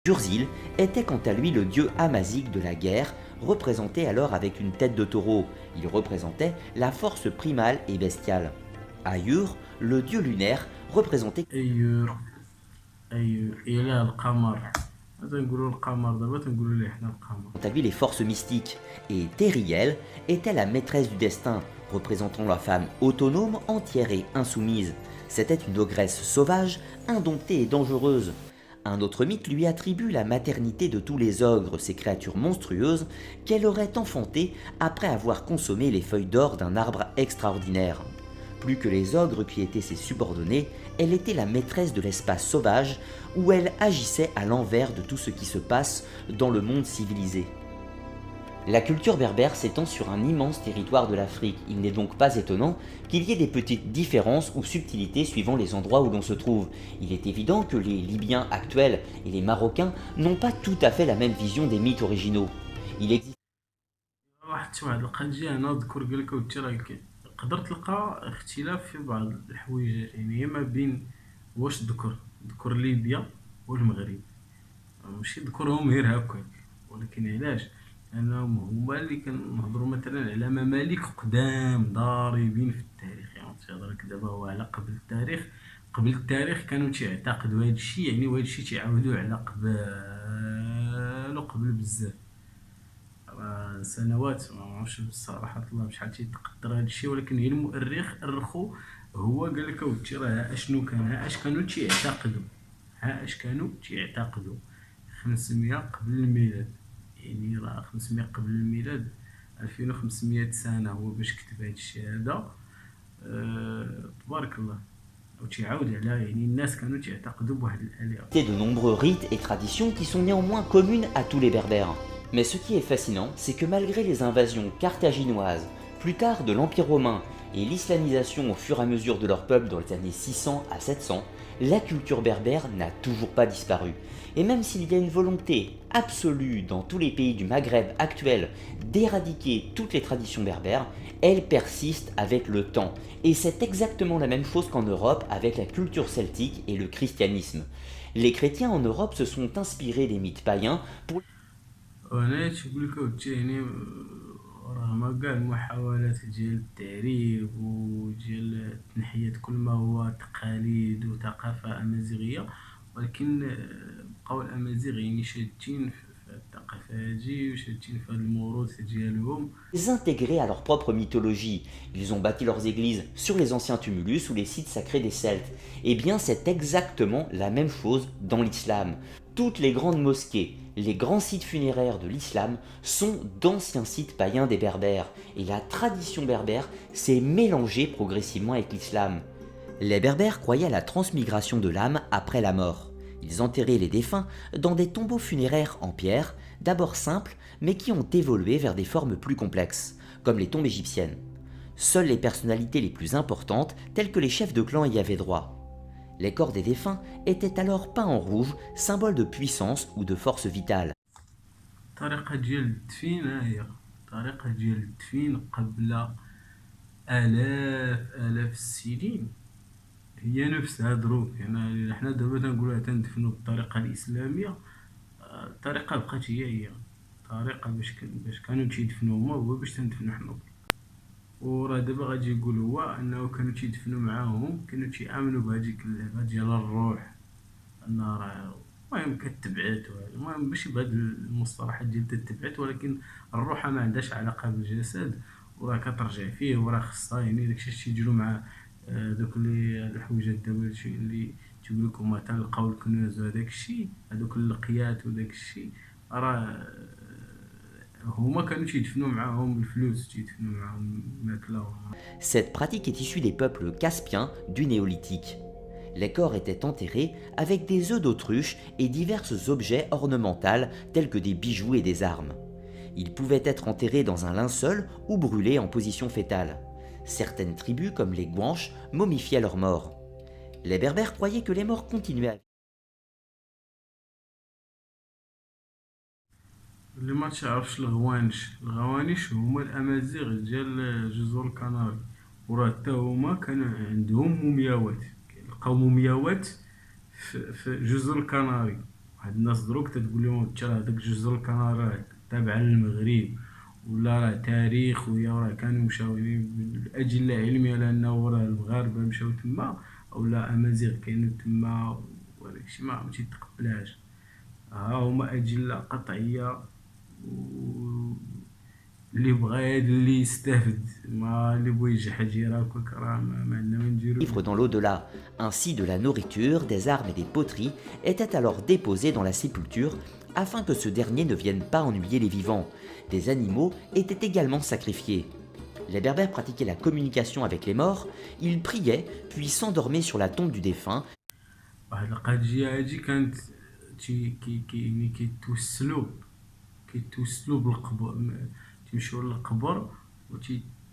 Jurzil était quant à lui le dieu amazique de la guerre, représenté alors avec une tête de taureau. Il représentait la force primale et bestiale. Ayur, le dieu lunaire, représentait أيور أيور إله القمر. تنقولوا القمر دابا تنقولوا ليه حنا القمر. quant à lui les forces mystiques. Et Teriel était la maîtresse du destin, représentant la femme autonome, entière et insoumise. C'était une ogresse sauvage, indomptée et dangereuse. Un autre mythe lui attribue la maternité de tous les ogres, ces créatures monstrueuses qu'elle aurait enfantées après avoir consommé les feuilles d'or d'un arbre extraordinaire. Plus que les ogres qui étaient ses subordonnés, elle était la maîtresse de l'espace sauvage où elle agissait à l'envers de tout ce qui se passe dans le monde civilisé. La culture berbère s'étend sur un immense territoire de l'Afrique. Il n'est donc pas étonnant qu'il y ait des petites différences ou subtilités suivant les endroits où l'on se trouve. Il est évident que les Libyens actuels et les Marocains n'ont pas tout à fait la même vision des mythes originaux. Il existe واحد القضية أنا نذكر قال لك أوتي راه تقدر تلقى اختلاف في بعض الحويجات، يعني هي ما بين واش ذكر ليبيا والمغرب، ماشي ذكرهم غير هكاك، ولكن علاش؟ لأنهم هما اللي كنهضروا مثلا على ممالك قدام ضاربين في التاريخ، يعني تهضرك دابا هو على قبل التاريخ. قبل التاريخ كانوا تيعتقدوا هاد الشي، يعني وهاد الشي تيعاودوه على قبل وقبل بزاف. سنوات ما عرفتش بصراحة الله بشحال تيتقدر هاد الشي، ولكن هي المؤرخ أرخو هو قال لك أوتي راه ها اشنو كان، ها اش كانوا تيعتقدوا، ها اش كانوا تيعتقدوا 500 قبل الميلاد. يعني راه 500 قبل الميلاد 2500 سنة هو باش كتب هاد الشي هذا. تبارك الله. وتيعاود على يعني الناس كانوا تيعتقدوا بواحد الآلهة. de nombreux rites et traditions qui sont néanmoins communes à tous les Berbères. Mais ce qui est fascinant, c'est que malgré les invasions carthaginoises, plus tard de l'Empire romain et l'islamisation au fur et à mesure de leur peuple dans les années 600 à 700, la culture berbère n'a toujours pas disparu. Et même s'il y a une volonté absolue dans tous les pays du Maghreb actuel d'éradiquer toutes les traditions berbères, elle persiste avec le temps. Et c'est exactement la même chose qu'en Europe avec la culture celtique et le christianisme. Les chrétiens en Europe se sont inspirés des mythes païens pour وهنا تيقول لك أوتي يعني رغم كاع المحاولات ديال التعريب وديال تنحية كل ما هو تقاليد وثقافة أمازيغية، ولكن بقاو الأمازيغ يعني شادين في الثقافة هادي وشادين في هاد الموروث ديالهم. les intégrer à leur propre mythologie. Ils ont bâti leurs églises sur les anciens tumulus ou les sites sacrés des Celtes. Eh bien, c'est exactement la même chose dans l'islam. Toutes les grandes mosquées, les grands sites funéraires de l'islam sont d'anciens sites païens des Berbères. Et la tradition berbère s'est mélangée progressivement avec l'islam. Les Berbères croyaient à la transmigration de l'âme après la mort. Ils enterraient les défunts dans des tombeaux funéraires en pierre, d'abord simples, mais qui ont évolué vers des formes plus complexes, comme les tombes égyptiennes. Seules les personnalités les plus importantes, telles que les chefs de clan, y avaient droit. Les corps des défunts étaient alors peints en rouge, symbole de puissance ou de force vitale. الطريقة ديال التدفين ها هي الطريقة ديال التدفين قبل آلاف السنين هي نفسها دروك. يعني حنا دابا تنقولوها تندفنو بالطريقة الإسلامية، الطريقة بقات هي الطريقة باش كانوا تيدفنو هما هو باش تندفنو حنا. وراه دابا غادي يقول هو أنه كانوا تيدفنو معاهم، كانوا تيآمنوا بهاديك اللعبة ديال الروح، أن راه المهم كتبعث. المهم ماشي بهاد المصطلحات ديال تتبعث، ولكن الروح ما عندهاش علاقة بالجسد وراه كترجع فيه وراه خصها، يعني داكشي تيديرو مع دوك الحويجات دابا اللي تيقول لك هما تلقاو الكنوز وهداك الشيء، هادوك اللقيات وداك الشيء، راه هما كانوا تيدفنوا معاهم الفلوس، تيدفنوا معاهم الماكلة. Cette pratique est issue des peuples caspiens du néolithique. Les corps étaient enterrés avec des œufs d'autruche et divers objets ornementaux tels que des bijoux et des armes. Ils pouvaient être enterrés dans un linceul ou brûlés en position fétale. Certaines tribus, comme les Guanches, momifiaient leurs morts. Les Berbères croyaient que les morts continuaient à اللي ما تعرفش الغوانيش هما الامازيغ ديال جزر الكناري، وراه حتى هما كان عندهم مومياوات، لقاو مومياوات في جزر الكناري. واحد الناس دروك تتقول لهم ترى هذاك جزر الكنارات تابعة للمغرب، ولا راه تاريخ، ويا راه كانوا مشاو يعني الأدلة علمية على أنه راه المغاربة مشاو تما، أولا أمازيغ كاينين تما، وداك الشي ما تيتقبلهاش. ها هما أدلة قطعية، و اللي بغا اللي يستافد، ما اللي بغا يجحد يراك راه ما عندنا ما نديرو. Vivre dans l'au-delà. Ainsi, de la nourriture, des armes et des poteries étaient alors déposés dans la sépulture afin que ce dernier ne vienne pas ennuyer les vivants. Des animaux étaient également sacrifiés. Les Berbères pratiquaient la communication avec les morts, ils priaient puis s'endormaient sur la tombe du défunt. واحد القضية هادي كانت يعني كيتوسلو بالقبر، تيمشيو للقبر و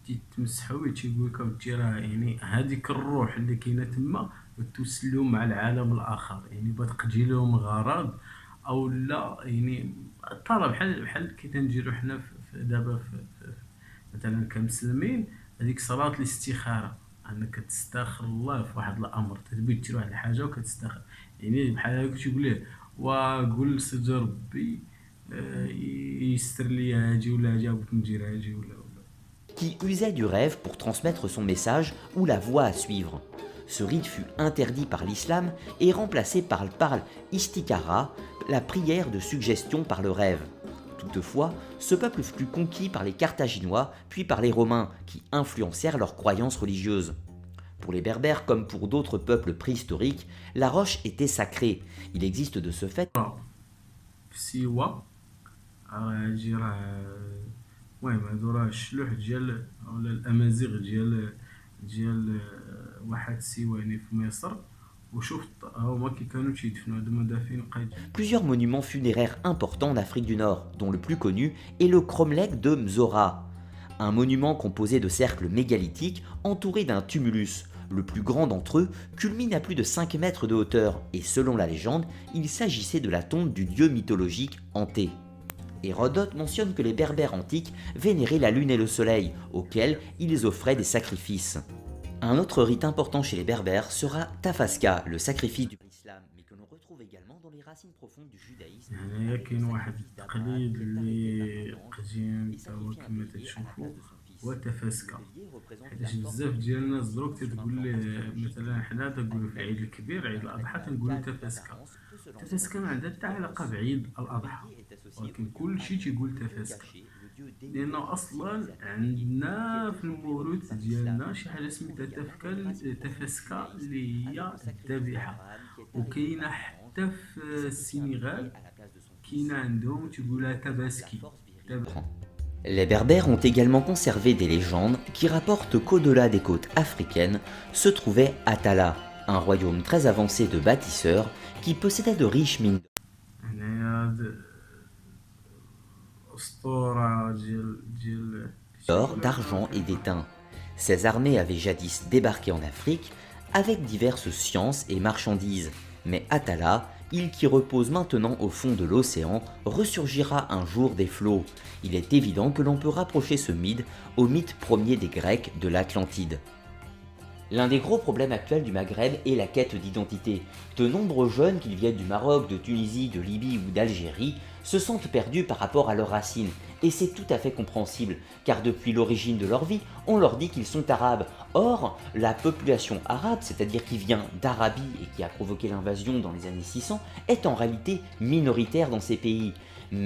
تيتمسحو تيقولك اودي راه يعني هاديك الروح اللي كاينة تما توسلو مع العالم الآخر، يعني بغات تقضي لهم غرض أو لا، يعني طلب بحال كي تنديرو حنا دابا مثلا كمسلمين، هذيك صلاة الاستخارة، انك كتستاخر الله في واحد الامر، تبي دير واحد الحاجه وكتستاخر، يعني بحال هكا تيقول ليه وقول لسيدي ربي يسر لي هادي ولا هادي، بغيت ندير هادي ولا. Qui usait du rêve pour transmettre son message ou la voie à suivre. Ce rite fut interdit par l'islam et remplacé par l'istikara, la prière de suggestion par le rêve. Toutefois, ce peuple fut conquis par les Carthaginois puis par les Romains qui influencèrent leurs croyances religieuses. Pour les Berbères comme pour d'autres peuples préhistoriques, la roche était sacrée. Il existe de ce fait في سيوا راه هادي راه المهم هادو راه الشلوح ديال ولا الامازيغ ديال واحد سيواني في مصر، وشفت هما كي كانوا تيدفنوا هادو مدافن قديم. plusieurs monuments funéraires importants en Afrique du Nord, dont le plus connu est le cromlech de Mzora, un monument composé de cercles mégalithiques entourés d'un tumulus. Le plus grand d'entre eux culmine à plus de 5 mètres de hauteur et selon la légende, il s'agissait de la tombe du dieu mythologique Anté. Hérodote mentionne que les Berbères antiques vénéraient la lune et le soleil, auxquels ils offraient des sacrifices. Un autre rite important chez les Berbères sera Tafaska, le sacrifice du l'islam, mais que l'on retrouve également dans les racines profondes du judaïsme. هنايا كاين واحد التقليد اللي قديم تا هو كما تتشوفوا، هو تفاسكا، حيتاش بزاف ديال الناس دروك تتقول ليه مثلا حنا تنقولو في العيد الكبير عيد الأضحى تنقولو تفاسكا. تفاسكا ما عندها حتى علاقة بعيد الأضحى، ولكن كلشي تيقول تفاسكا، لأنه أصلا عندنا في الموروث ديالنا شي حاجة سميتها تفاسكا اللي هي الذبيحة، وكاينة حتى في السنغال كاينة عندهم تيقولها تباسكي. Les Berbères ont également conservé des légendes qui rapportent qu'au-delà des côtes africaines se trouvait Attala, un royaume très avancé de bâtisseurs qui possédait de riches mines d'or, d'argent et d'étain. Ces armées avaient jadis débarqué en Afrique avec diverses sciences et marchandises, mais Attala, île qui repose maintenant au fond de l'océan, ressurgira un jour des flots. Il est évident que l'on peut rapprocher ce mythe au mythe premier des Grecs de l'Atlantide. L'un des gros problèmes actuels du Maghreb est la quête d'identité. De nombreux jeunes, qu'ils viennent du Maroc, de Tunisie, de Libye ou d'Algérie, se sentent perdus par rapport à leurs racines. Et c'est tout à fait compréhensible, car depuis l'origine de leur vie, on leur dit qu'ils sont arabes. Or, la population arabe, c'est-à-dire qui vient d'Arabie et qui a provoqué l'invasion dans les années 600, est en réalité minoritaire dans ces pays.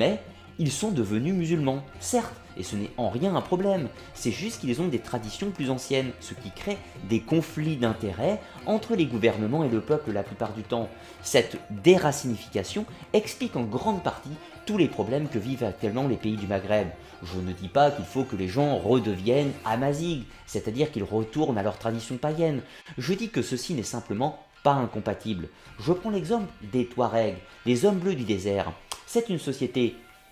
Mais ils sont devenus musulmans, certes, et ce n'est en rien un problème, c'est juste qu'ils ont des traditions plus anciennes, ce qui crée des conflits d'intérêts entre les gouvernements et le peuple la plupart du temps. Cette déracinification explique en grande partie tous les problèmes que vivent actuellement les pays du Maghreb. Je ne dis pas qu'il faut que les gens redeviennent amazighes, c'est-à-dire qu'ils retournent à leurs traditions païennes. Je dis que ceci n'est simplement pas incompatible. Je prends l'exemple des Touaregs, les hommes bleus du désert. C'est une société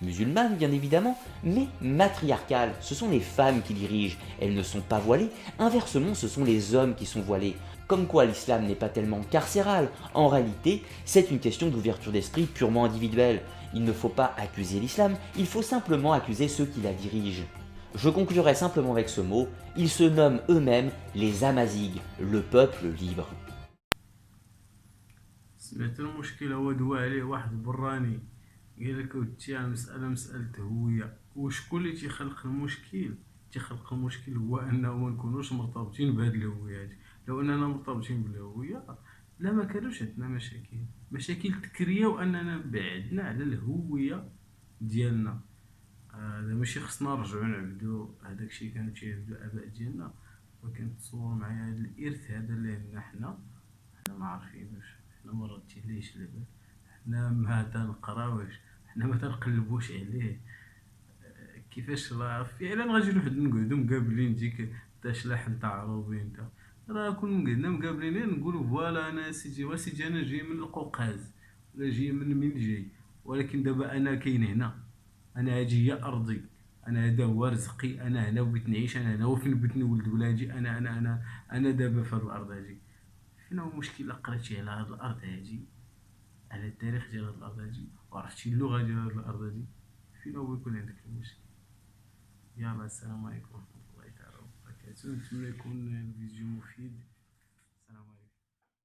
musulmane bien évidemment, mais matriarcale. Ce sont les femmes qui dirigent, elles ne sont pas voilées, inversement ce sont les hommes qui sont voilés. Comme quoi l'islam n'est pas tellement carcéral, en réalité c'est une question d'ouverture d'esprit purement individuelle. Il ne faut pas accuser l'islam, il faut simplement accuser ceux qui la dirigent. Je conclurai simplement avec ce mot, ils se nomment eux-mêmes les Amazighs, le peuple libre. سمعت المشكل هو دوا عليه واحد براني، قال لك ودي المسألة مسألة هوية، وشكون اللي تيخلق المشكل؟ تيخلق المشكل هو أنه ما نكونوش مرتبطين بهاد الهوية هادي. لو أننا مرتبطين بالهوية لا ما كانوش عندنا مشاكل، مشاكل تكرياو أننا بعدنا على الهوية ديالنا. هذا ماشي خصنا نرجعو نعبدو هداك الشي كانو تيعبدو الآباء ديالنا، ولكن تصور معايا هاد الإرث هذا اللي عندنا حنا معرفينوش، حنا مرتيليش لاباس، حنا ما تنقراوش، حنا ما تنقلبوش عليه. كيفاش راه فعلا غادي نقعدو مقابلين ديك تا شلاحن تاع عروبي نتا، راه كون قعدنا مقابلين غير نقولو فوالا انا سيدي وسيدي انا جاي من القوقاز ولا جاي من جاي، ولكن دابا انا كاين هنا، انا هادي هي ارضي، انا هذا هو رزقي، انا هنا بغيت نعيش، انا هنا وفين بغيت نولد ولادي، انا دابا في هاد الارض هادي. فين هو المشكل الا قريتي على هاد الارض هادي، على التاريخ ديال هاد الارض هادي، وعرفتي اللغه ديال هاد الارض هادي، فين هو يكون عندك المشكل؟ يلا السلام عليكم ورحمة الله تعالى وبركاته، نتمنى يكون الفيديو مفيد.